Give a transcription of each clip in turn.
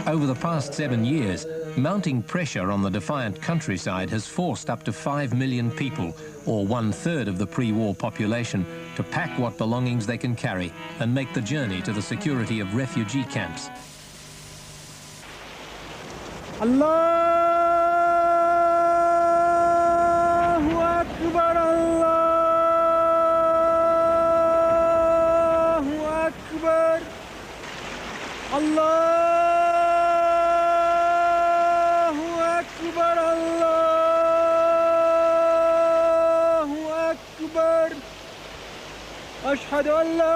Over the past 7 years, mounting pressure on the defiant countryside has forced up to 5 million people, or 1/3 of the pre-war population, to pack what belongings they can carry and make the journey to the security of refugee camps. Allahu Akbar, Allahu Akbar, Allahu Akbar, Allahu Akbar, Ashhadu an la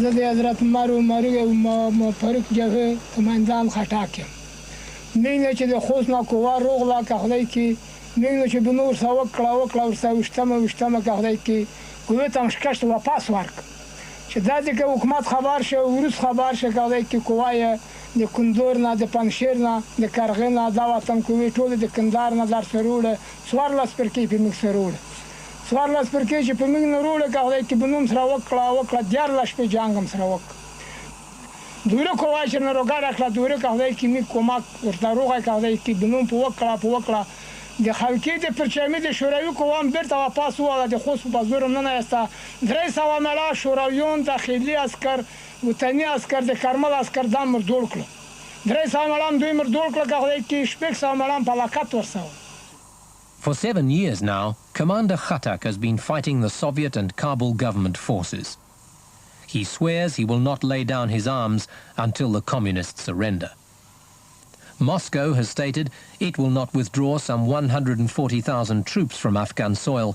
زده حضرت ما فرق جبه کماندان خطاکم میگه که د خوست ما کوار روغلا که خدای کی میگه که بنور سوک کلا وشتم که خدای کی کویت هم شکست واپس ورک چې دادی که حکومت خبر شه ورس خبر شه که خدای کی کوای د کندور نه د پنشیر نه د کرغې نه دا وطن کوی ټول د کندار نه در سروړه سوارلاس پر کې په مخ سروړه سوارلاس پر کې چې په موږ نه وروړه که خدای کې بنوم سره وکړه دیارلس په جنګ هم سره وکړه دوره کوای چې ناروغه راکړه دوره که خدای کې می کمک ورته روغه که خدای کې بنوم په وکړه د خلکي د پرچمي د شوروي قوام بیرته واپس وواله د خوست په زور هم ننایسته 300 مړه شورویون داخلي عسکر وطني عسکر د کرمل عسکر دا مردول کړه 300 مړه هم دوی مردول کړه که خدای کې 600 مړه هم په هلاکت ورسوه. For 7 years now, Commander Khattak has been fighting the Soviet and Kabul government forces. He swears he will not lay down his arms until the communists surrender. Moscow has stated it will not withdraw some 140,000 troops from Afghan soil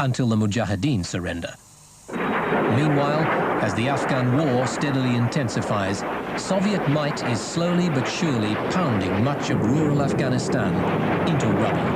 until the Mujahideen surrender. Meanwhile, as the Afghan war steadily intensifies, Soviet might is slowly but surely pounding much of rural Afghanistan into rubble.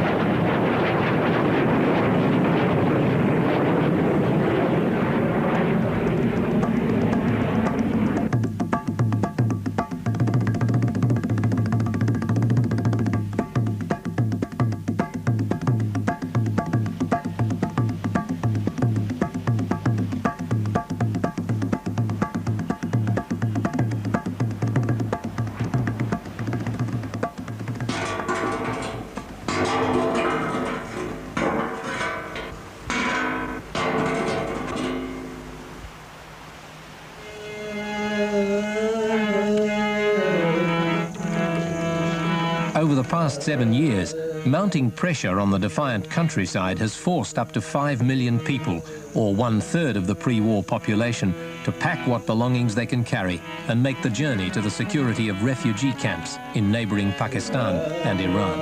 Over the past 7 years, mounting pressure on the defiant countryside has forced up to 5 million people, or 1/3 of the pre-war population, to pack what belongings they can carry and make the journey to the security of refugee camps in neighboring Pakistan and Iran.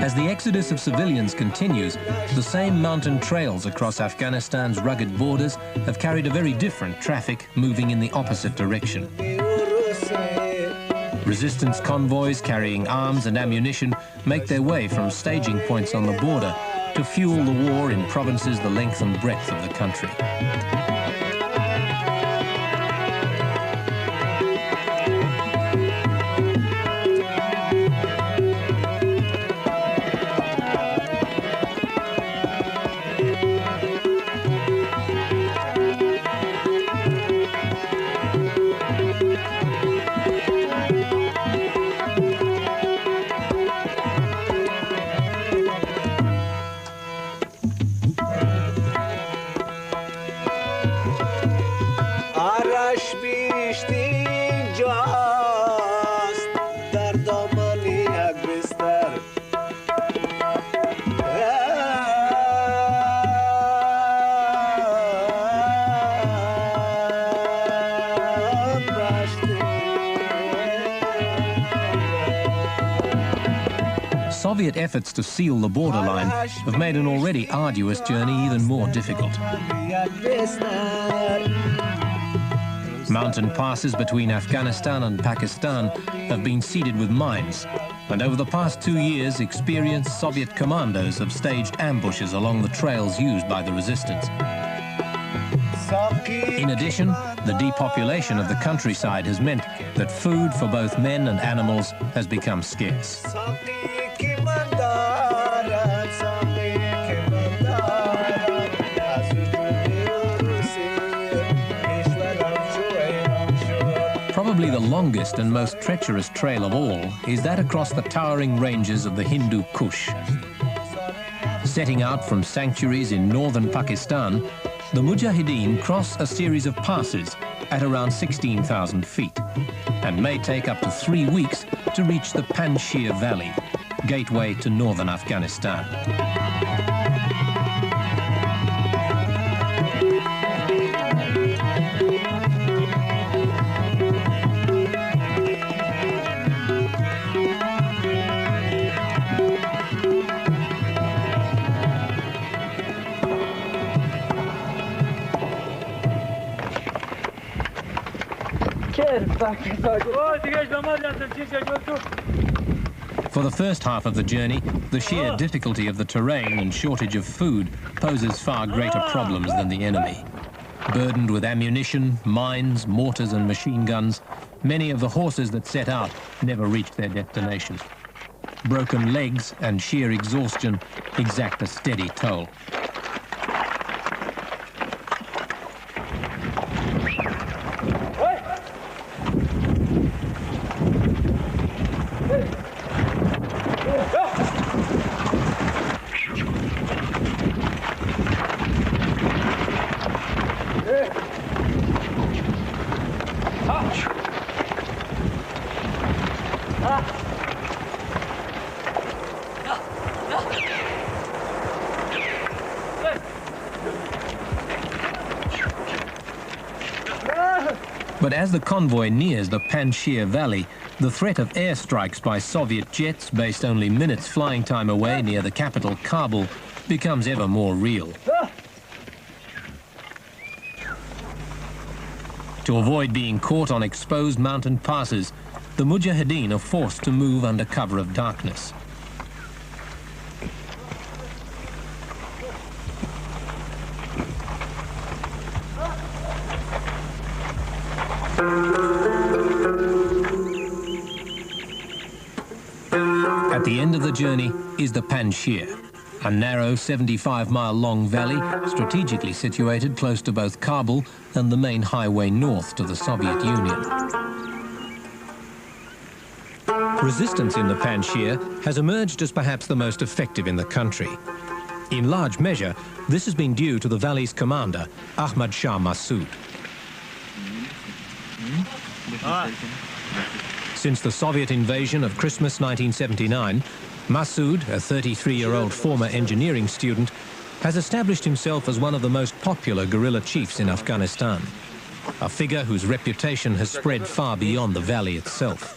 As the exodus of civilians continues, the same mountain trails across Afghanistan's rugged borders have carried a very different traffic moving in the opposite direction. Resistance convoys carrying arms and ammunition make their way from staging points on the border to fuel the war in provinces the length and breadth of the country. Soviet efforts to seal the borderline have made an already arduous journey even more difficult. Mountain passes between Afghanistan and Pakistan have been seeded with mines, and over the past 2 years, experienced Soviet commandos have staged ambushes along the trails used by the resistance. In addition, the depopulation of the countryside has meant that food for both men and animals has become scarce. Probably the longest and most treacherous trail of all is that across the towering ranges of the Hindu Kush. Setting out from sanctuaries in northern Pakistan, the Mujahideen cross a series of passes at around 16,000 feet and may take up to 3 weeks to reach the Panjshir Valley, gateway to northern Afghanistan. For the first half of the journey, the sheer difficulty of the terrain and shortage of food poses far greater problems than the enemy. Burdened with ammunition, mines, mortars and machine guns, many of the horses that set out never reach their destination. Broken legs and sheer exhaustion exact a steady toll. But as the convoy nears the Panjshir Valley, the threat of airstrikes by Soviet jets based only minutes flying time away near the capital, Kabul, becomes ever more real. To avoid being caught on exposed mountain passes, the Mujahideen are forced to move under cover of darkness. At the end of the journey is the Panjshir, a narrow 75-mile-long valley strategically situated close to both Kabul and the main highway north to the Soviet Union. Resistance in the Panjshir has emerged as perhaps the most effective in the country. In large measure, this has been due to the valley's commander, Ahmad Shah Massoud. Since the Soviet invasion of Christmas 1979, Massoud, a 33-year-old former engineering student, has established himself as one of the most popular guerrilla chiefs in Afghanistan, a figure whose reputation has spread far beyond the valley itself.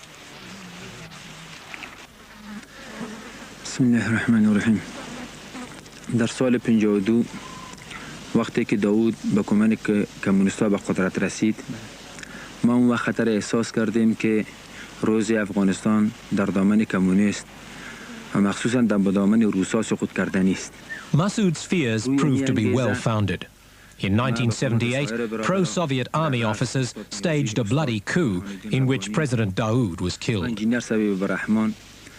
Bismillahirrahmanirrahim. در سال 52 وقتی که داود به کمک کمونیست‌ها به قدرت رسید، ما اون وقت خطر احساس کردیم که روز افغانستان در دامن کمونیست و مخصوصاً در دامن روس‌ها سقوط کردنی است. Massoud's fears proved to be well-founded. In 1978, pro-Soviet army officers staged a bloody coup in which President Daoud was killed.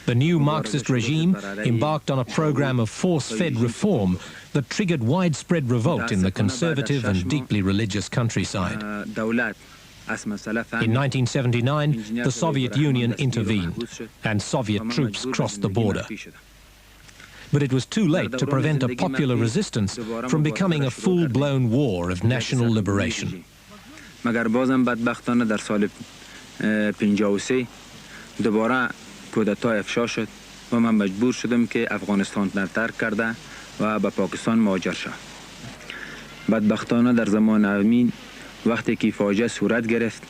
The new Marxist regime embarked on a program of force-fed reform that triggered widespread revolt in the conservative and deeply religious countryside. In 1979, the Soviet Union intervened, and Soviet troops crossed the border. But it was too late to prevent a popular resistance from becoming a full-blown war of national liberation. مگر بازم بدبختانه در سال 53 دوباره کودتا افشا شد و من مجبور شدم که افغانستان را ترک کرده و به پاکستان مهاجر شدم. بدبختانه در زمان امین وقتی که فاجعه صورت گرفت،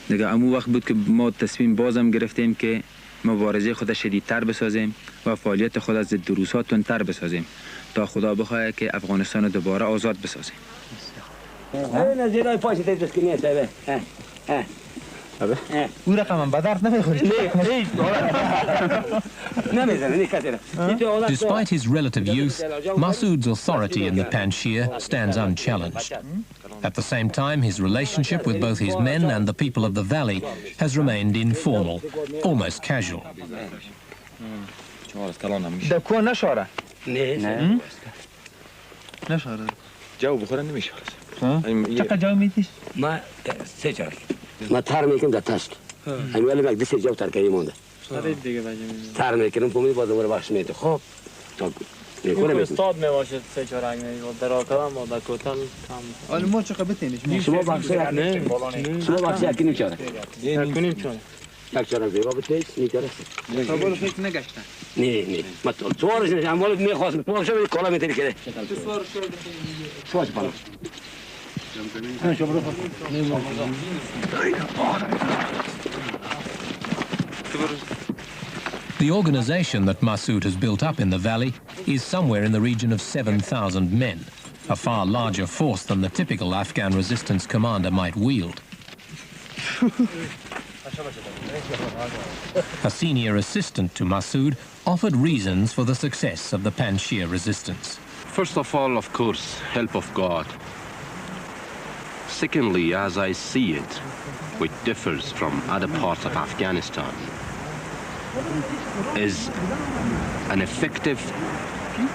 دیگه امو وقت بود که ما تصمیم بازم گرفتیم که مبارزه خود شدیدتر بسازیم و فعالیت خود از ضد روس‌ها تندتر بسازیم تا خدا بخواهد که افغانستان رو دوباره آزاد بسازیم. Despite his relative youth, Massoud's authority in the Panjshir stands unchallenged. At the same time, his relationship with both his men and the people of the valley has remained informal, almost casual. ما تار میکنم در تشت امیالی مک دست جاو ترکایی مونده تار میکنم پومی با دوباره باش میده خب تا میکنه استاد میباشد سه چهارنگ در آکرام و در کوتل آن ما چقدر بتینش شما بخشی شما بخشی اکنیم چاره کنیم چون یک چاره زیبا بتیش نیچاره سوال فکر نگشتن نه ما سوارش نشم اما میخواستم تو شما کلا میتونی که سوارش بالا The organization that Massoud has built up in the valley is somewhere in the region of 7,000 men, a far larger force than the typical Afghan resistance commander might wield. A senior assistant to Massoud offered reasons for the success of the Panjshir resistance. First of all, of course, help of God. Secondly, as I see it, which differs from other parts of Afghanistan, is an effective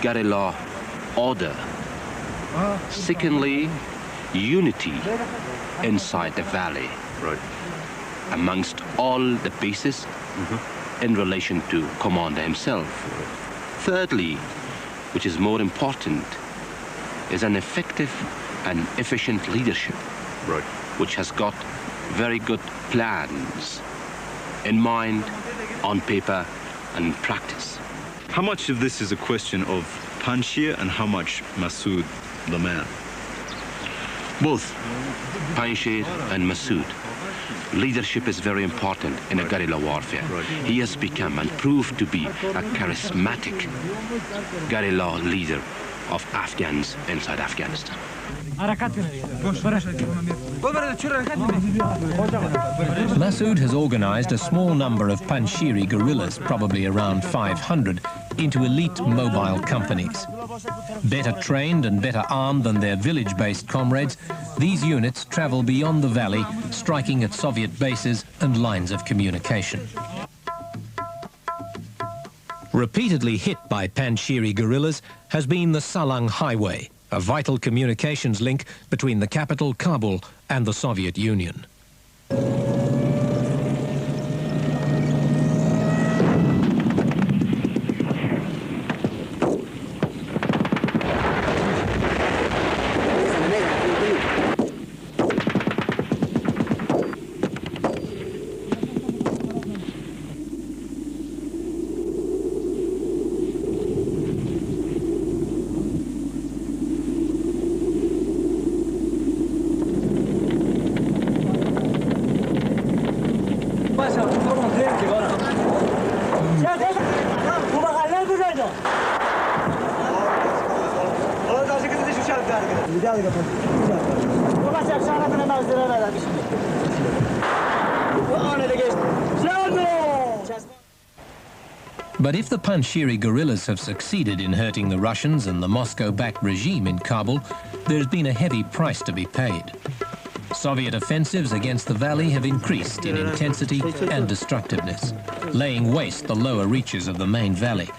guerrilla order. Secondly, unity inside the valley, amongst all the bases in relation to commander himself. Thirdly, which is more important, is an effective and efficient leadership, which has got very good plans in mind, on paper, and in practice. How much of this is a question of Panjshir and how much Massoud, the man? Both Panjshir and Massoud. Leadership is very important in a guerrilla warfare. He has become and proved to be a charismatic guerrilla leader of Afghans inside Afghanistan. Massoud has organized a small number of Panjshiri guerrillas, probably around 500, into elite mobile companies. Better trained and better armed than their village-based comrades, these units travel beyond the valley, striking at Soviet bases and lines of communication. Repeatedly hit by Panjshiri guerrillas has been the Salang Highway, a vital communications link between the capital, Kabul, and the Soviet Union. But if the Panjshiri guerrillas have succeeded in hurting the Russians and the Moscow-backed regime in Kabul, there's been a heavy price to be paid. Soviet offensives against the valley have increased in intensity and destructiveness, laying waste the lower reaches of the main valley.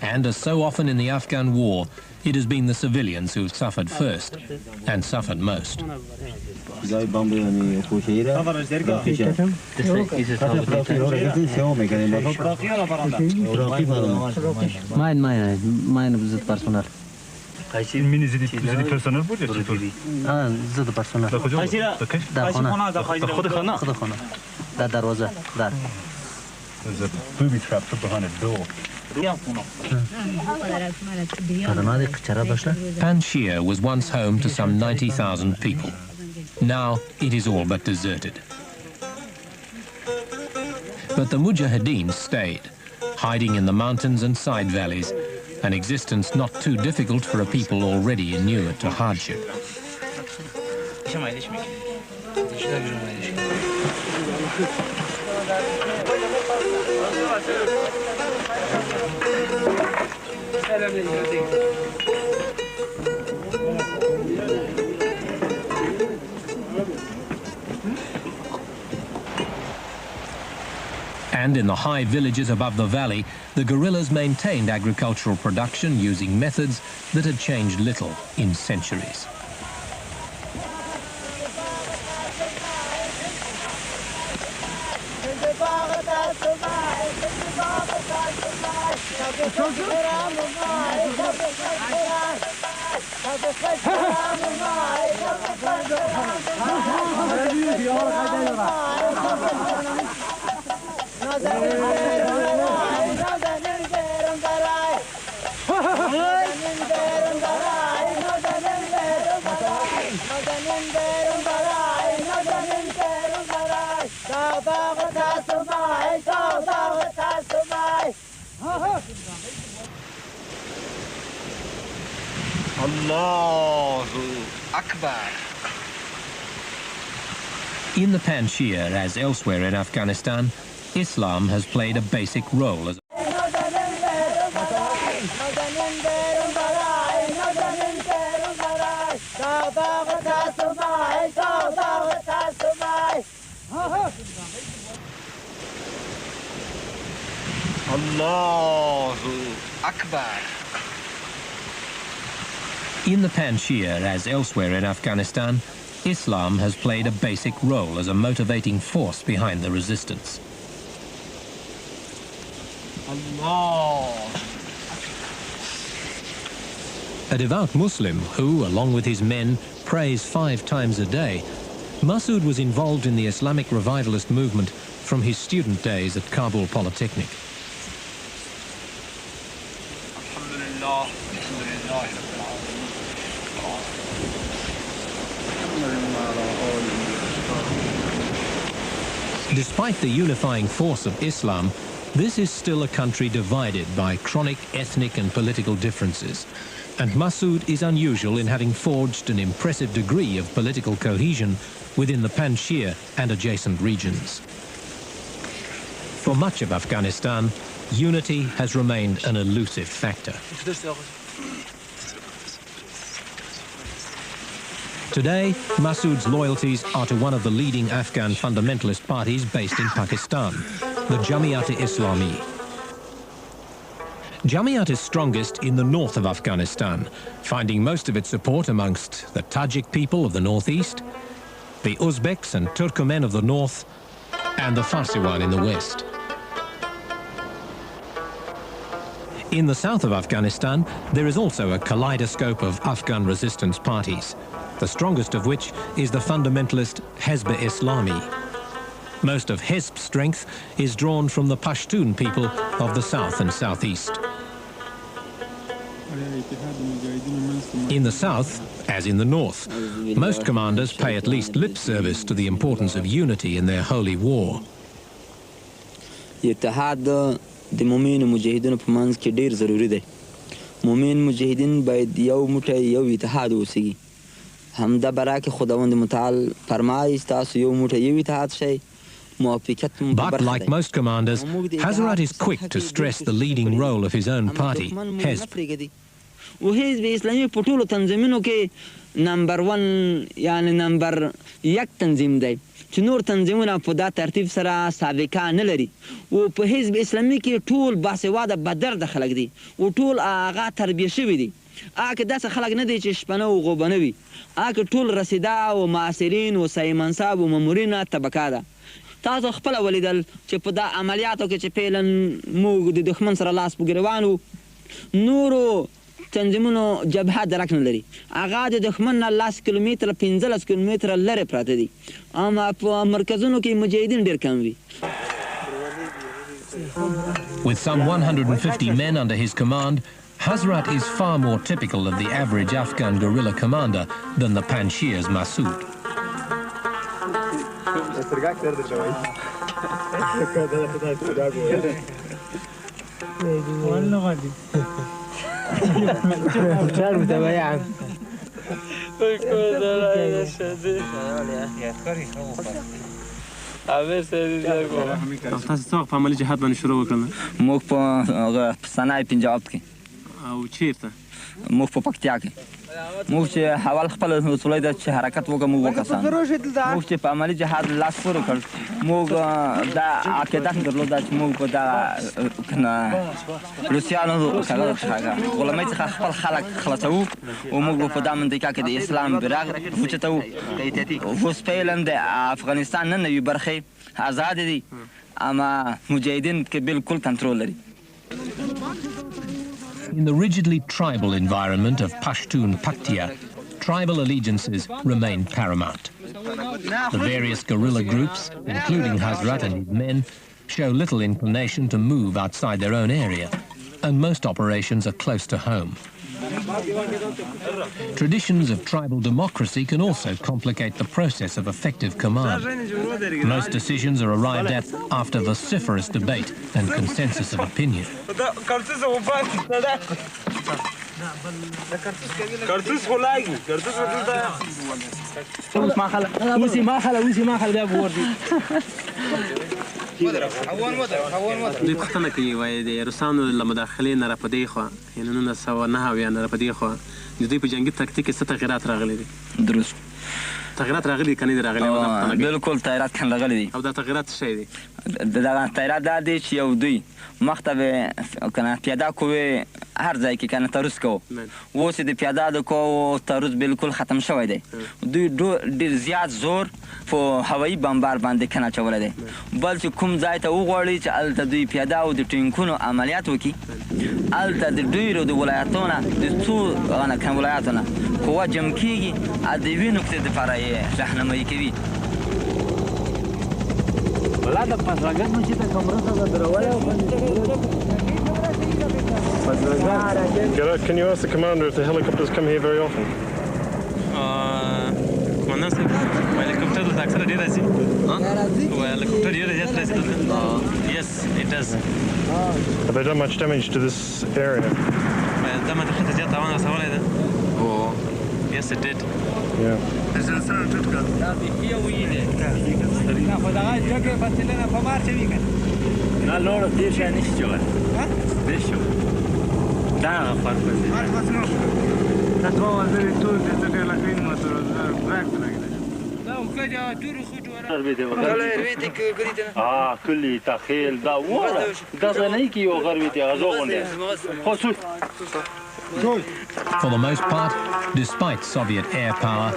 And as so often in the Afghan war, it has been the civilians who've suffered first and suffered most. Panjshir was once home to some 90,000 people. Now it is all but deserted. But the Mujahideen stayed, hiding in the mountains and side valleys, an existence not too difficult for a people already inured to hardship. And in the high villages above the valley, the guerrillas maintained agricultural production using methods that had changed little in centuries. Allahu Akbar. In the Panjshir, as elsewhere in Afghanistan, Islam has played a basic role as Allahu Akbar. In the Panjshir, as elsewhere in Afghanistan, Islam has played a basic role as a motivating force behind the resistance. Allah. A devout Muslim who, along with his men, prays 5 times a day, Massoud was involved in the Islamic revivalist movement from his student days at Kabul Polytechnic. Alhamdulillah. Alhamdulillah. Despite the unifying force of Islam, this is still a country divided by chronic ethnic and political differences. And Massoud is unusual in having forged an impressive degree of political cohesion within the Panjshir and adjacent regions. For much of Afghanistan, unity has remained an elusive factor. Today, Massoud's loyalties are to one of the leading Afghan fundamentalist parties based in Pakistan, the Jamiat-e Islami. Jamiat is strongest in the north of Afghanistan, finding most of its support amongst the Tajik people of the northeast, the Uzbeks and Turkmen of the north, and the Farsi in the west. In the south of Afghanistan, there is also a kaleidoscope of Afghan resistance parties, the strongest of which is the fundamentalist Hezb-e Islami. Most of Hezb's strength is drawn from the Pashtun people of the south and southeast. In the south, as in the north, most commanders pay at least lip service to the importance of unity in their holy war. د مومن مجاهدینو په منځ کې ډیر ضروری دی. مومن مجاهدین باید یو موټی یو اتحاد اوسیږي. همدا برای که خداوند متعال فرمایي تاسو یو موټی یو اتحاد شئ. But like most commanders, Hazrat is quick to stress the leading role of his own party, Hezb. وحزب اسلامی په ټولو تنظیمونو کې نمبر 1 یعنی نمبر 1 تنظیم دی. چې نور تنظیمونه په دا ترتیب سره سابقه نه لري او په حزب اسلامي کې ټول باسواده بدرد خلک دي او ټول هغه تربیه شوي دي. هغه داسې خلک نه دي چې شپنه او غوبنه وي. هغه ټول رسیده او معاصرین او سایه منصب او مامورین طبقه ده. تاسو خپل ولیدل چې په دا عملیاتو کې چې پیلن موږ د دښمن سره لاس په ګریوان وو نورو تنظیمونو جبهه درک نه لري. هغه د دښمن نه 10 کیلومتره 15 کیلومتره لرې پراته دي. اما په مرکزونو کې مجاهدین ډېر کم وي. With some 150 men under his command, Hazrat is far more typical of the average Afghan guerrilla commander than the Panjshir's Massoud. تاسو څو په عملي جهاد باندې شروع وکړل؟ موږ په صنایع پنجاب کې او چیرته؟ موږ په پکتیا کې موږ چې اول خپل وسولې د حرکت وکړو موږ وکړو موږ چې په عملي جهاد لاس پورې کړ موږ دا عقیده درلوده چې موږ په دا روسیانو غلامۍ څخه خپل خلک خلاصوو او موږ په دا منطقه کې د اسلام بیرغ اوچتوو. اوس فعلا د افغانستان نن نوي برخې آزاد دي اما مجاهدین کې بالکل کنټرول لري. In the rigidly tribal environment of Pashtun Paktia, tribal allegiances remain paramount. The various guerrilla groups, including Hazrat and his men, show little inclination to move outside their own area, and most operations are close to home. Traditions of tribal democracy can also complicate the process of effective command. Most decisions are arrived at after vociferous debate and consensus of opinion. دوی پوښتنه کوي وایي د روسانو له مداخلې نه را په دې خوا یعنې 1909 نه را په دې خوا د دوی په جنګي تکتیک کې څه تغیرات راغلي دي؟ درست تغیرات راغلي دي که نه دي راغلي؟ بالکل تغیرات کم راغلي دي. او دا تغیرات څه شی دي؟ دغه تغیرات دا دی چې یو دوی مخته به کنه پیاده قوې هر ځای کې کنه تعرض کوو اوس د پیاده د قوو تعرض بالکل ختم شوی دی. دوی ډېر زیات زور په هوایي بمبار باندې کنه اچولی دی بل چې کوم ځای ته وغواړي چې هلته دوی پیاده او د ټینکونو عملیات وکړي هلته د ډېرو د ولایتونو د څو ولایتونو قوه جمع کېږي او د یوې نقطې دپاره یې رهنمایي کوي. Can you ask the commander if the helicopters come here very often? قمندان صاحب هلیکوپټر دلته اکثره ډېر راځي هلیکوپټر ډېر زیات راځي دلته. Yes, it does. Have they done much damage to this area? دا منطقې ته زیات تاوان رسولی ده. Yes, it did. Yeah. كل تخيل دا ورا دا زنيكي وغربيتي غزوغني خصوص. For the most part, despite Soviet air power,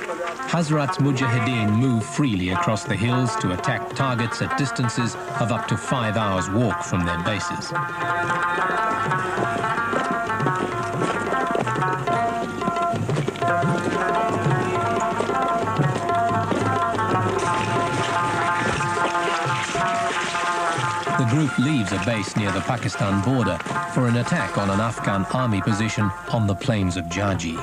Hazrat's Mujahideen move freely across the hills to attack targets at distances of up to 5 hours' walk from their bases. The group leaves a base near the Pakistan border for an attack on an Afghan army position on the plains of Jaji.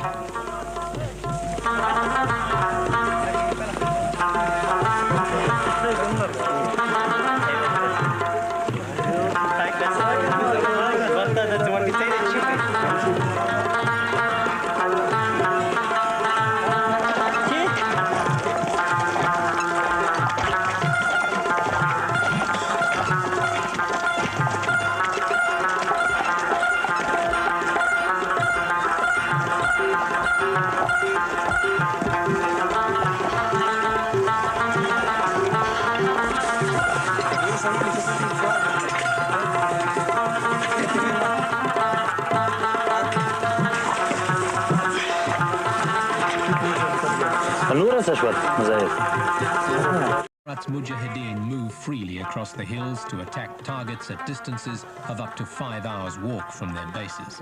Hazrat's Mujahideen move freely across the hills to attack targets at distances of up to 5 hours' walk from their bases.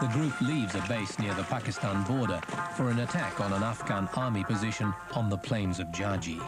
The group leaves a base near the Pakistan border for an attack on an Afghan army position on the plains of Jaji.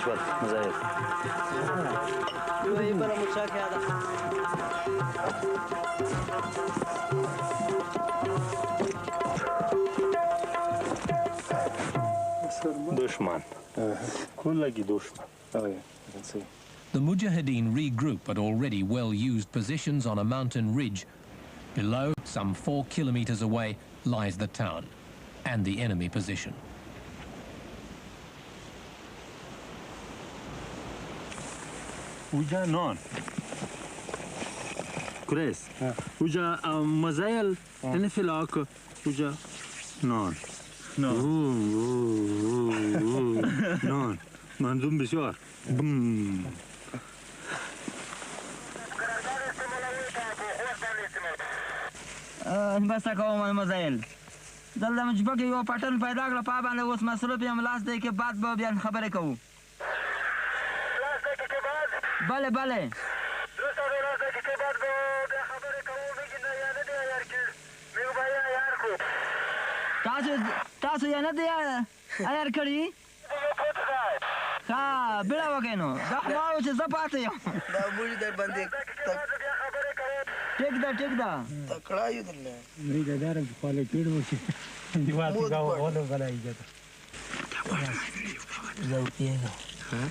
شول مزایل وای بلا مچا کیا ده دشمن کلگی دشمن. Oh yeah, I can see. The Mujahideen regroup at already well-used positions on a mountain ridge. Below, some 4 kilometers away, lies the town and the enemy position. Uja non. Chris. Uja مزایل نفلاک. Uja non. Non. Non. منظوم بسیار. بس کوم مزایل دلته مجبه کې یو پټن پیدا کړ په باندې اوس مصروف یم لاس دی کې بعد به بیا خبرې کوو بله بله تاسو یې نه دی عیار کړي ښه بیړه وکړئ نو دا خو ما و چې زه پاتې یم دا موږ در باندې ټیک ده ټیک ده تکړه یو دلته نه دا دارم چې خاله کېړ وشي دیوال ته گاو غلو غلا ایجاد زو پیګه ها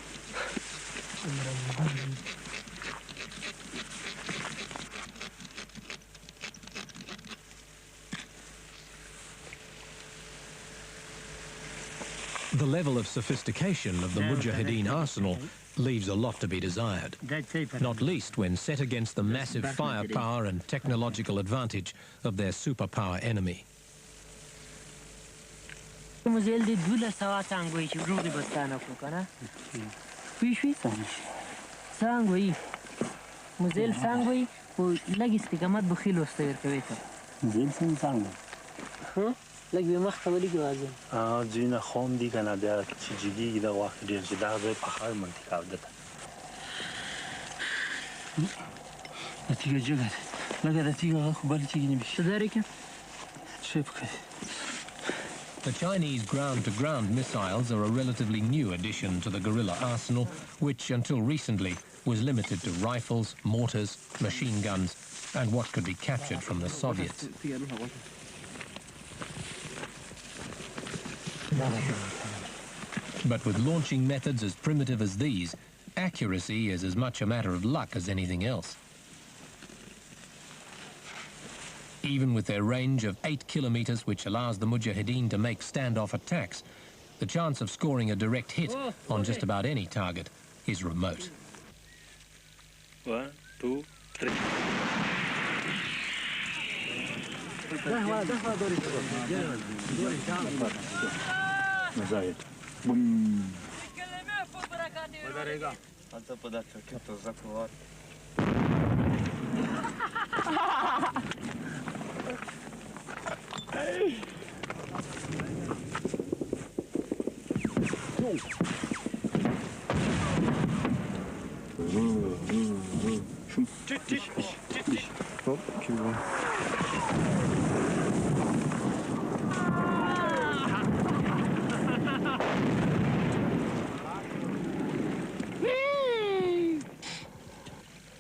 The level of sophistication of the Mujahideen arsenal leaves a lot to be desired, not least when set against the massive firepower and technological advantage of their superpower enemy. مزیل دی 1200 څنګه چې روغي بستانه کو کنه پیښوي څنګه مزیل څنګه په لګ استقامت بخیل واستوي کوي مزیل څنګه ها لګ به مخ ته ولګي وازه جینا خام دی کنه بیا چې جدي دا وخت ډیر چې دا په هر منطقه ده نتیجه جګه لګه نتیجه خو بل چې نه بشي تدارک The Chinese ground-to-ground missiles are a relatively new addition to the guerrilla arsenal, which until recently was limited to rifles, mortars, machine guns, and what could be captured from the Soviets. But with launching methods as primitive as these, accuracy is as much a matter of luck as anything else. Even with their range of 8 kilometers, which allows the Mujahideen to make standoff attacks, the chance of scoring a direct hit on just about any target is remote. 1, 2, 3. مزايد بوم وداريغا انت بدك تتذكر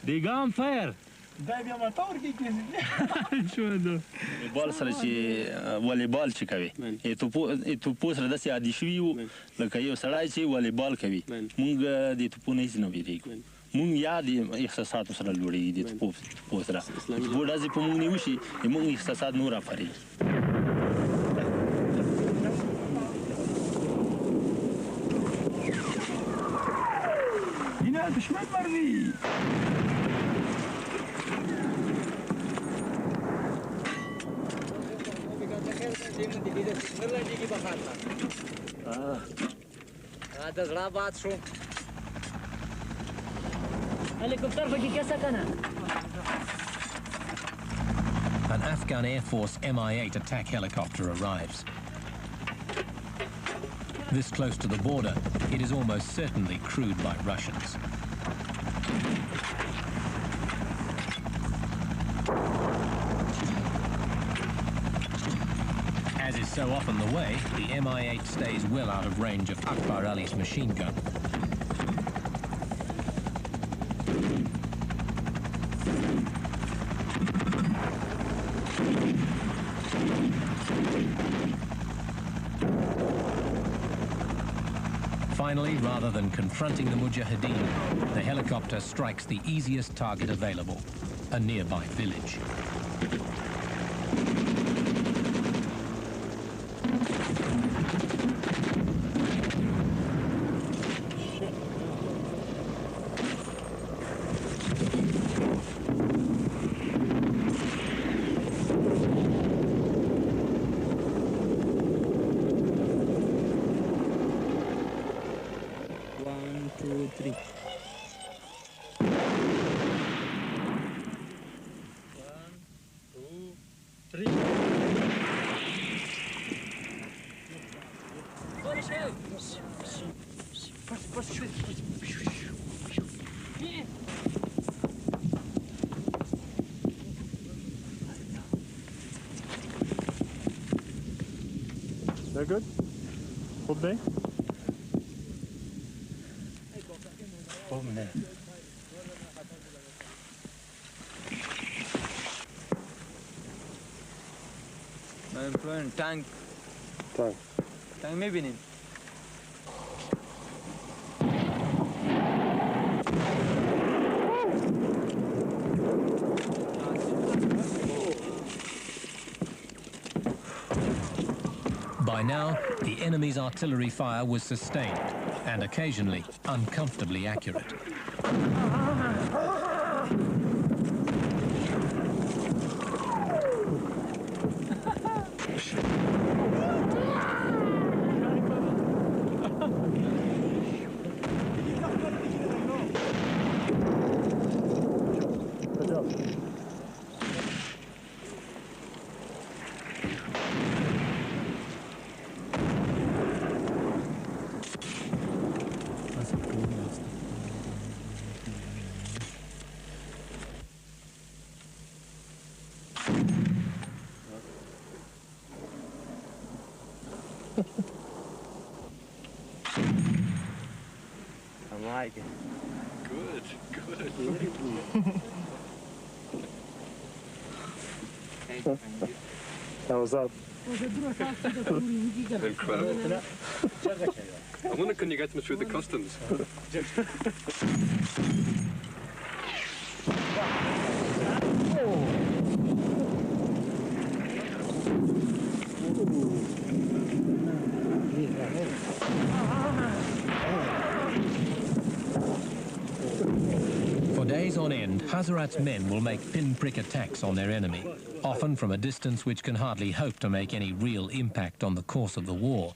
They gone fire. دا بیا ما تور کې کېږي شو ده بال سره چې والیبال چې کوي توپو سره داسې عادي شوي وو لکه یو سړی چې والیبال کوي مونږ د توپو نه هېڅ نه وېرېږو مونږ یا د احساساتو سره لوړېږي د توپو سره توپو ډزې په مونږ نه وشي مونږ احساسات نور راپارېږي اینا دشمن مروي An Afghan Air Force Mi-8 attack helicopter arrives. This close to the border, it is almost certainly crewed by Russians. As is so often the way, the Mi-8 stays well out of range of Akbar Ali's machine gun. Finally, rather than confronting the Mujahideen, the helicopter strikes the easiest target available, a nearby village. They're good? Full day? My employment tank. Tank maybe नहीं. By now, the enemy's artillery fire was sustained and occasionally uncomfortably accurate. I like it. Good. How was that? Incredible. I wonder, can you get me through the customs? For days on end, Hazarat's men will make pinprick attacks on their enemy, often from a distance which can hardly hope to make any real impact on the course of the war.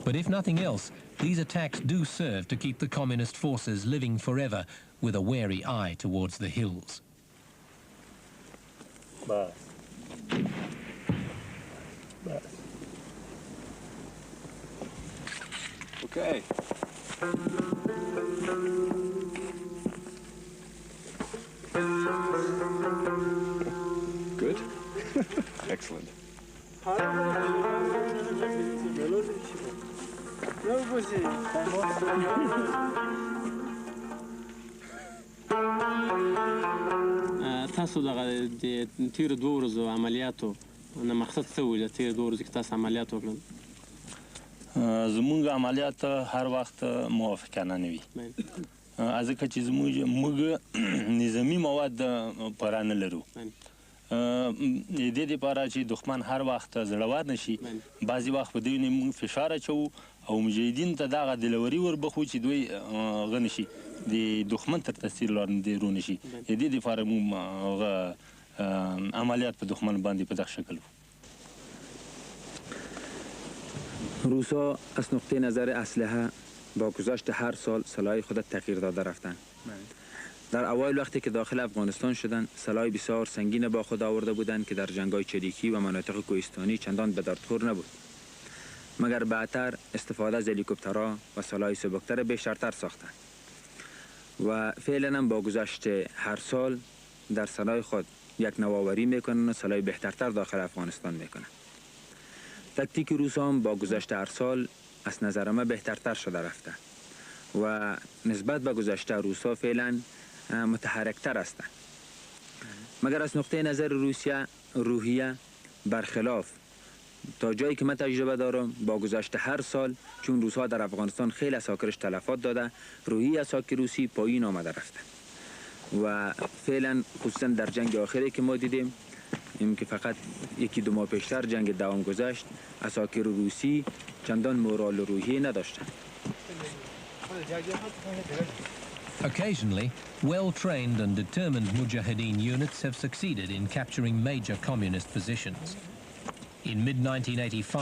But if nothing else, these attacks do serve to keep the communist forces living forever with a wary eye towards the hills. Okay. Good. Excellent. تاسو دغه د تیر 2 ورځو عملیاتو نه مقصد څه و چې تیر 2 ورځې کې تاسو عملیات وکړل؟ زمونږ عملیات هر وخت موافقانه نه وي، ځکه چې موږ نظامي مواد پوره نه لرو. د دې دپاره چې دښمن هر وخت زړور نه شي، بعضې وخت په دوی نه موږ فشار اچوو او مجاهدین ته دغه دلوري وربخو چې دوی هغه نه شي، د دښمن تر تاثیر لاندې رو نه شي. د دې دپاره موږ عملیات په دښمن باندې په دغه شکل وو. روسا از نقطه نظر اسلحه با گذشت هر سال سلاح خود تغییر داده رفتند. در اوایل وقتی که داخل افغانستان شدند، سلاح بسیار سنگین با خود آورده بودند که در جنگ‌های چریکی و مناطق کوهستانی چندان به دردخور نبود. مگر بعدتر استفاده از هلیکوپترها و سلاح سبکتر بیشتر ساختند. و فعلا هم با گذشت هر سال در سلاح خود یک نوآوری میکنند و سلاح بهترتر داخل افغانستان میکنند. تکتیک روس هم با گذشت هر سال از نظر ما بهترتر شده رفته و نسبت به گذشته روسا فعلا متحرکتر هستند. مگر از نقطه نظر روسیه روحیه برخلاف تا جایی که من تجربه دارم با گذشت هر سال چون روس‌ها در افغانستان خیلی اساکرش تلفات داده، روحیه اساکر روسی پایین آمده رفته و فعلا خصوصا در جنگ آخری که ما دیدیم این که فقط یکی دو ماه پیشتر جنگ دوام گذشت، اساکر روسی چندان مورال و روحیه نداشتند. Occasionally, well-trained and determined Mujahideen units have succeeded in capturing major communist positions. In mid-1985,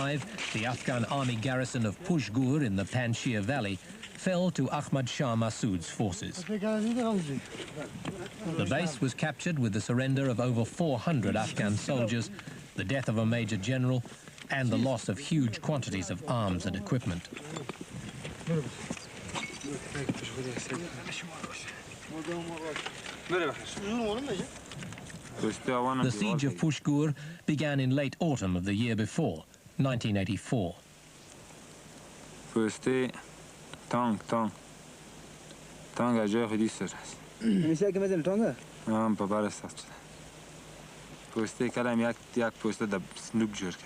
the Afghan army garrison of Pushgur in the Panjshir Valley fell to Ahmad Shah Massoud's forces. The base was captured with the surrender of over 400 Afghan soldiers, the death of a major general, and the loss of huge quantities of arms and equipment. The siege of Pushgur began in late autumn of the year before, 1984. تانگ از جای خودی سر است. میشه که میزنی تانگه؟ پا برست هست شده. پوسته کلم یک پوسته در سنوک جور کردی.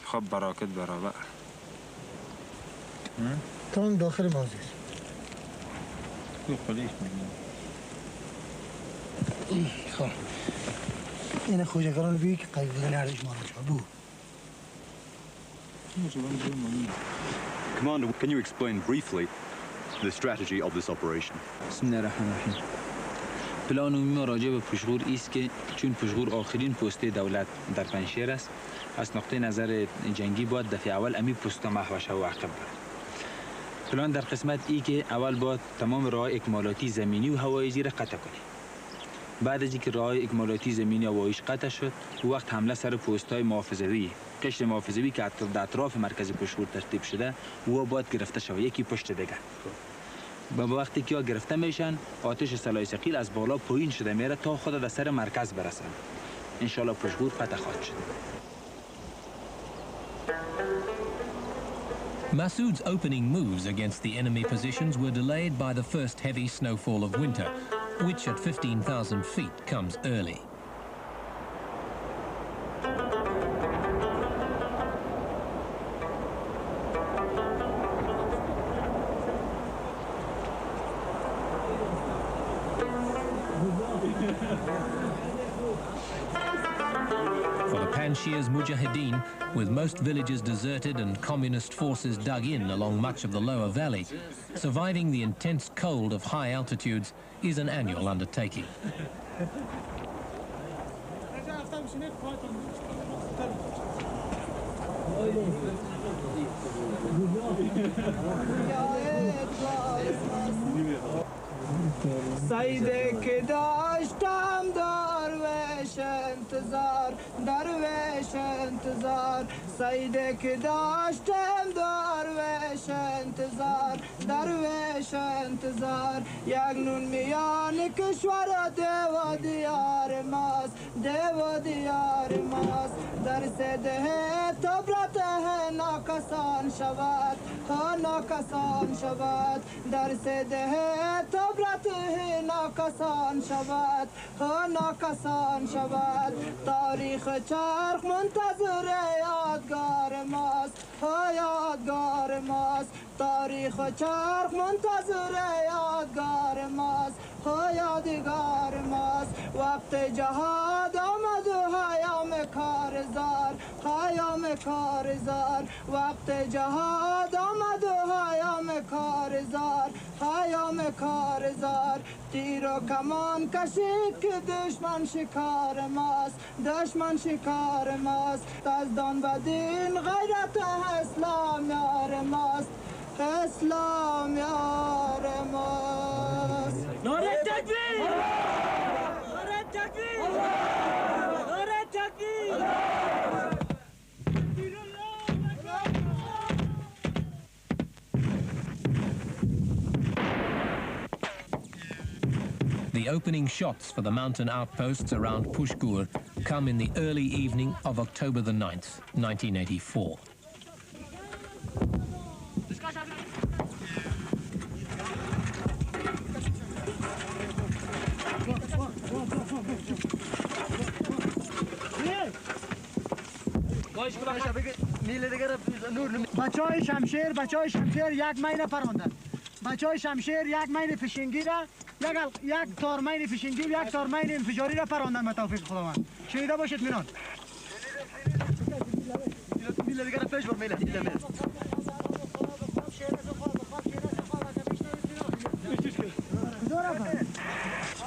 خب براکت برابر. تانگ داخل بازی است. خب این خوشگران بی که قیب بودن هرش مالا بو. Commander, can you explain briefly the strategy of this operation? بسم الله الرحمن الرحیم. پلان ما راجع به پشغور است که چون پشغور آخرین پسته دولت در پنجشیر است، از نقطه نظر جنگی باید دفعه اول امی پست محو شه و عقب بره. پلان در قسمت ای که اول باید تمام راه اکمالاتی زمینی و هوایی زیر قطع کنیم. بعد از اینکه راه اکمالاتی زمینی و هواییش قطع شد، وقت حمله سر پست‌های محافظه‌ای، قشر محافظه‌ای که در اطراف مرکز پشغور ترتیب شده، و باید گرفته شود یکی پشت دیگه. با وقتی که گرفته میشن، آتش سلاح ثقیل از بالا پایین شده میره تا خود در سر مرکز برسن. ان شاء الله پشغور فتح خواهد شد. Massoud's opening moves against the enemy positions were delayed by the first heavy snowfall of winter, which at 15,000 feet comes early. For the Panjshir's Mujahideen, with most villages deserted and communist forces dug in along much of the lower valley, surviving the intense cold of high altitudes is an annual undertaking. سایده که داشتم درویش انتظار درویش انتظار سایده که داشتم درویش انتظار درویش انتظار یک نون میان کشور دیو دیار ماست دیو دیار ماست در سده تبرته ناکسان شود ناکسان شود در سده تبرته ناکسان شود ناکسان شود تاریخ چرخ منتظر یادگار ماست یادگار ماست تاریخ چرخ منتظر یادگار ماست یادگار ماست وقت جهاد آمد و حیام کارزار حیام کارزار وقت جهاد آمد و حیام کارزار حیام کارزار تیر و کمان کشید که دشمن شکار ماست دشمن شکار ماست دزدان و دین غیرت اسلام یار ماست اسلام یار ماست نعره تکبیر نعره تکبیر نعره تکبیر The opening shots for the mountain outposts around Pushgur come in the early evening of October the 9th, 1984. بچهای شمشیر یک مین پراندن. بچهای شمشیر یک مین فشنگی را یک تارمین فشنگی و یک تارمین انفجاری را پراندن به توفیق خداوند. شنیده باشید میران. میله دیگر پیش بر میله.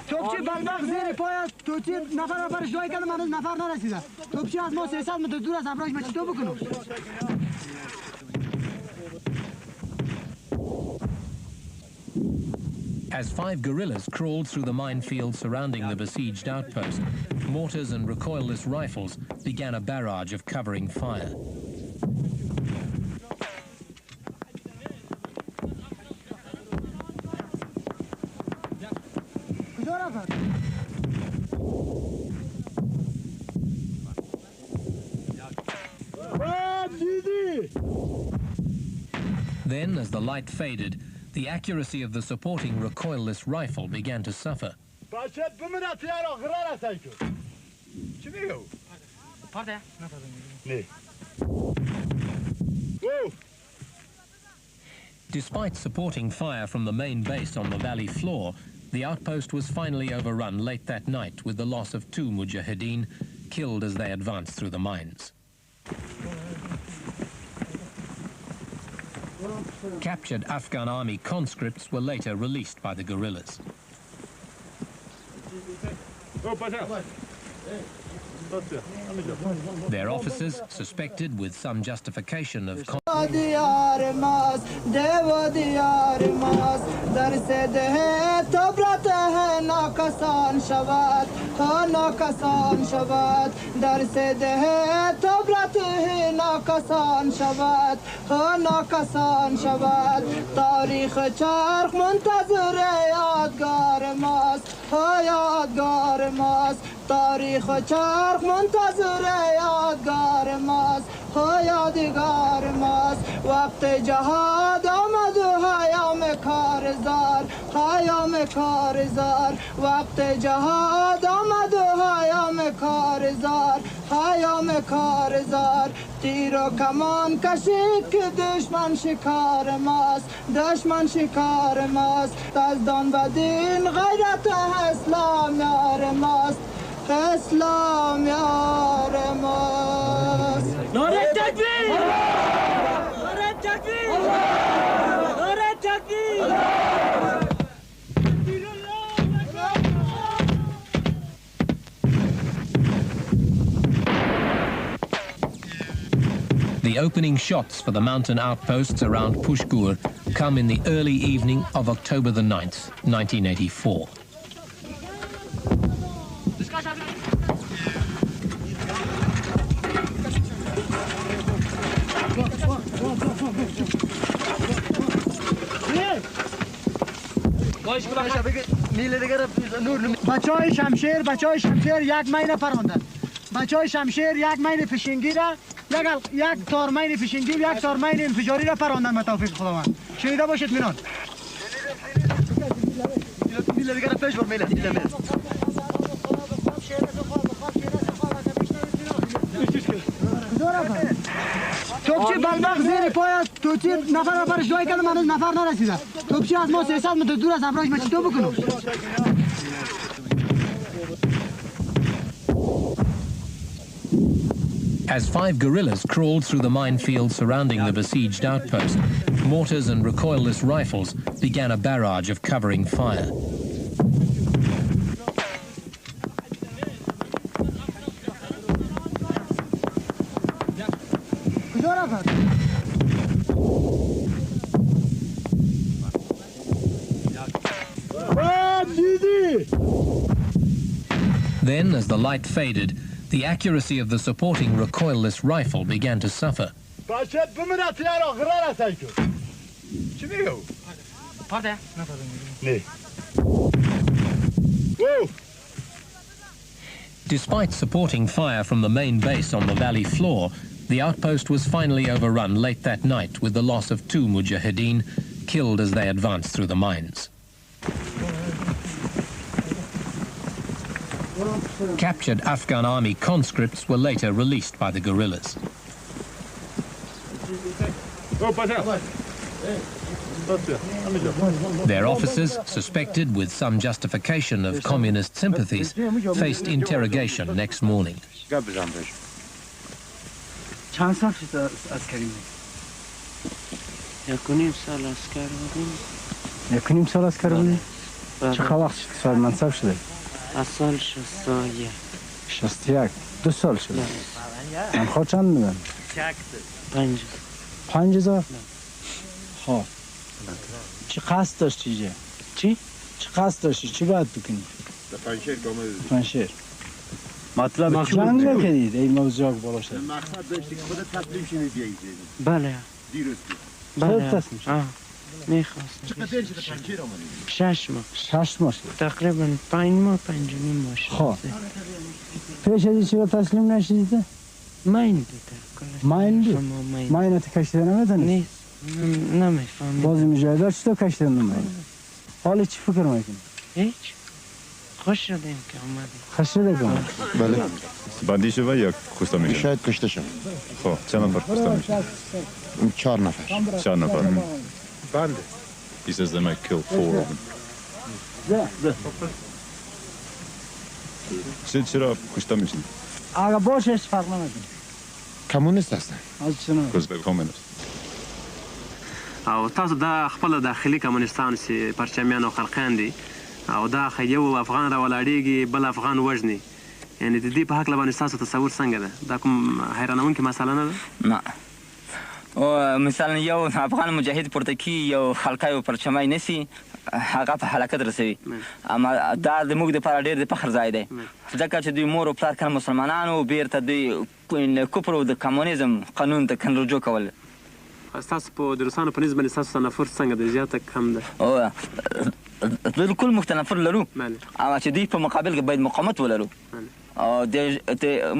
توپچی بلبق زیر پای است. توپچی نفرش جای کردم هنوز نفر نرسیده. توپچی از ما 300 متر دور است. ابراج ما چطور بکنم؟ As 5 guerrillas crawled through the minefield surrounding the besieged outpost, mortars and recoilless rifles began a barrage of covering fire. Then, as the light faded, the accuracy of the supporting recoilless rifle began to suffer. Despite supporting fire from the main base on the valley floor, the outpost was finally overrun late that night with the loss of 2 Mujahideen killed as they advanced through the mines. Captured Afghan army conscripts were later released by the guerrillas. Their officers, suspected with some justification of تاریخ چرخ منتظر یادگار ماست یادگار ماست وقت جهاد آمد و حیام کارزار وقت جهاد آمد و حیام کارزار تیر و کمان کشید که دشمن شکار ماست از دان و دین غیرت اسلام یار ماست اسلام یار ماست نعره تکبیر نعره تکبیر نعره تکبیر The opening shots for the mountain outposts around Pushgur come in the early evening of October the 9th, 1984. بچهای شمشیر یک مین پراندن. بچهای شمشیر یک مین فشنگی را یک تارمین فشنگی و یک تارمین انفجاری را پراندن به توفیق خداوند. شنیده باشید میران. میله دیگر پیش بر میله. توپچی بلبق زیر پای است. توپچی نفرش جای کردم هنوز نفر نرسیده. توپچی از ما 300 متر دور است. ابراج ما چطور بکنم؟ As 5 guerrillas crawled through the minefield surrounding the besieged outpost, mortars and recoilless rifles began a barrage of covering fire. Then, as the light faded, the accuracy of the supporting recoilless rifle began to suffer. Despite supporting fire from the main base on the valley floor, the outpost was finally overrun late that night with the loss of 2 Mujahideen killed as they advanced through the mines. Captured Afghan army conscripts were later released by the guerrillas. Their officers, suspected with some justification of communist sympathies, faced interrogation next morning. چند سال شد عسکری بود؟ 1.5 سال عسکر بودیم. 1.5 سال عسکر بودی؟ چقدر وقت شد که صاحب منصب شده؟ از سال 61. 61 2 سال شده. تنخواه چند میدن؟ 5,000. خب چی قصد داشتی اینجا؟ چی؟ چی قصد داشتی؟ چی باید بکنی؟ پنشیر گامه پنشیر مطلب جنگ نکردید این موضوع بالا شد. مقصد داشتی که خودت تسلیم شدی بیایید. بله. دیروز خودت تسلیم شدی؟ میخواست. چقدر دیر شده پنشیر آمدید؟ 6 ماه. 6 ماه شد. تقریبا 5 ماه 5.5 ماه شد. خب پیش از این چرا تسلیم نشدید؟ ماین دیده. ماین ماینت کشیده نمیدونی؟ نیست. نمیفهمید. بازی مجاهدات چطور کشیده نمیدونی؟ حالا چی فکر میکنی؟ هیچ. خوش شدیم که اومدیم. خوش شده که اومدیم؟ بله. بندی شده یا کشته میشه؟ شاید کشته شد. خب چند نفر کشته میشه؟ 4 نفر. 4 نفر. بنده. He says they might kill 4 of them. چرا کشته میشین؟ اگه باشه فرق نمیکنه. کمونیست هستن. از چنان؟ Because they're communists. او تاسو دا خپل داخلي کمونستان سي پرچمیان او خلقان دي او دا یو افغان را ولاړیږي بل افغان وژني یعنی د دې په حق باندې تاسو تصور څنګه ده دا کوم حیرانونکې مسله نه ده نه او مثلا یو افغان مجاهد پورته کی یو خلقای پرچمای نسی هغه په هلاکت رسوي اما دا د موږ د لپاره ډېر د فخر ځای دی ځکه چې دوی مور او پلار کله مسلمانانو بیرته دوی کفر او د کمونیزم قانون ته رجوع کول. تاسو په د روسانو په نسبت باندې تاسو تنفر څنګه دی زیاته کم ده؟ او بالکل مختلف لرو اما چې دوی په مقابل کې باید مقاومت ولرو او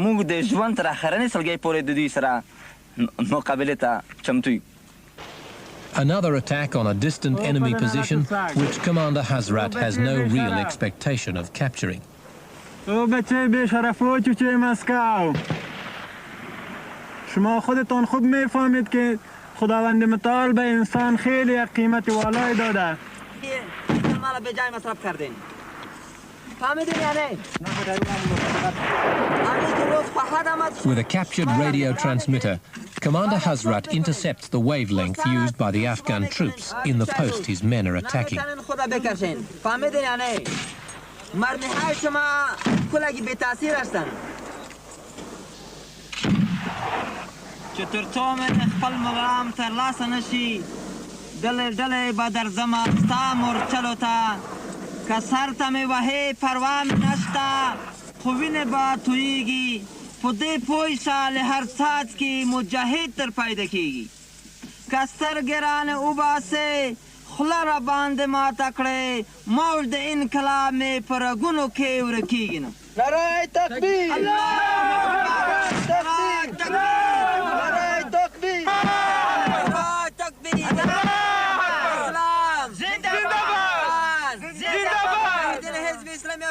موږ د ژوند تر اخرنۍ سلګۍ پورې د دوی سره مقابلې ته چمتو یو. Another attack on a distant enemy position, which Commander Hazrat has no real expectation of capturing. او بچه بی‌شرفو چوچه مسکو شما خودتان خوب میفهمید که خداوند متعال به انسان خیلی قیمت والای داده. مالا به جای مصرف کردین. فهمیدین یا نه؟ With a captured radio transmitter, Commander Hazrat intercepts the wavelength used by the Afghan troops in the post his men are attacking. چې تر څو مې خپل مقام ترلاسه نشي ډلې ډلې به درځمه ستا مورچلو ته که سر ته مې وهې پروا مې نشته خو وینې به تویېږي په دې پوه شه له هر څاڅکي مجاهد تر پیدا کېږي که سترګې رانه وباسې خوله را باندې ماته کړې موج د انقلاب مې په رګونو کې ورکېږي نه نعره تکبیر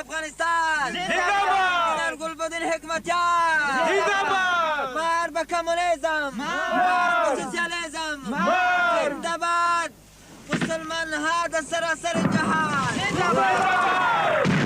افغانستان زنده‌باد نرگل بدین حکمتیار زنده‌باد مار به کمونیسم مار به سوسیالیسم زنده‌باد مسلمان ها در سراسر جهان زنده‌باد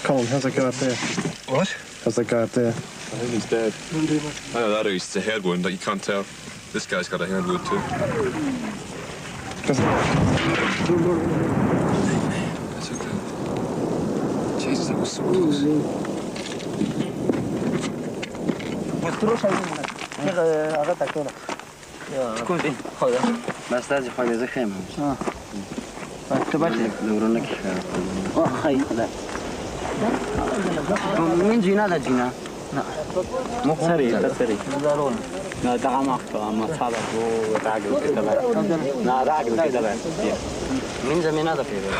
Colin, how's that guy up there? What? How's that guy up there? I think he's dead. I know that it's a head wound that you can't tell. This guy's got a hand wound too. That's okay. Jesus, that was so close. بس خواهی از خیمه تو بچه دورونه که خیلی خدا من جینا ده جینا نه سري لا دعم أخطأ ما صار هو راجل كده لا راجل كده من زمین ده پیدا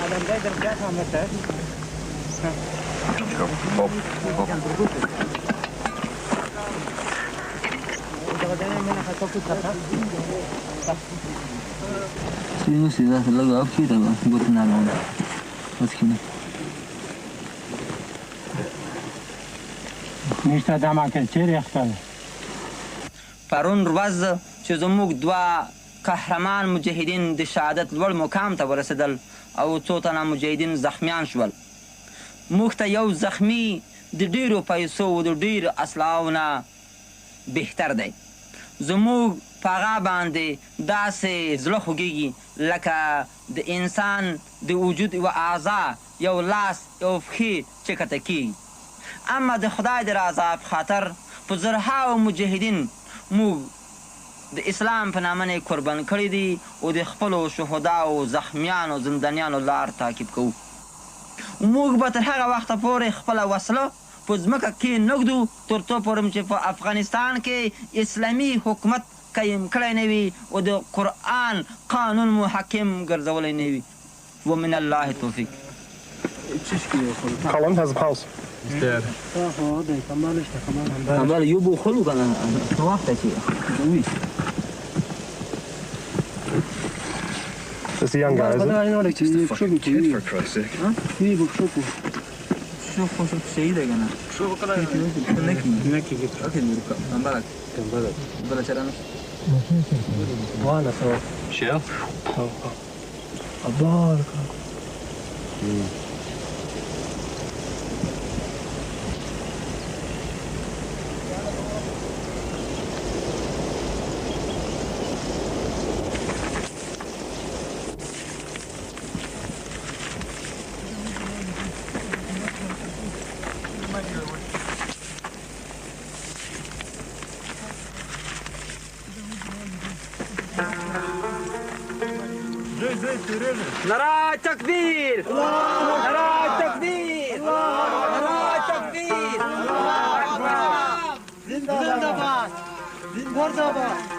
آدم جای در جات هم مثل سینو سیدا لگو اب کی دبا گوت نه لون بس کی نشته دما کې چیرې اختل پرون ورځ چې زموږ دوه قهرمان مجاهدین د شهادت لوړ مقام ته ورسېدل او څو تنه مجاهدین زخمیان شول موږ ته یو زخمی د ډیرو پیسو او د ډیرو اسلحو نه بهتر دی زموږ په هغه باندې داسې زړه خوږېږي لکه د انسان د وجود یوه اعضا یو لاس یو پښې چې کته کېږي اما د خدای د رضا په خاطر په زرهاو مجاهدین موږ د اسلام په نامه نه قربان کړي دي او د خپلو شهداو زخمیانو زندانیانو لار تعقیب کوو موږ به تر هغه وخته پورې خپله وسله په ځمکه کې نږدو تر څو پورې چې په افغانستان کې اسلامي حکومت قایم کړی نه وي او د قرآن قانون مو حاکم ګرځولی نه وي ومن الله توفیق Colin has a pulse. He's dead. کمال یو بو خلو کنه وخت چې This is a young guy, is it? Just a fucking kid, for Christ's sake. شوف شيء ده كنا شو كنا نكي أكيد بيركب نبالك بلا شرانه وانا سوا Shell? أبارك نراء التكبير نراء التكبير نراء التكبير زندباد زندباد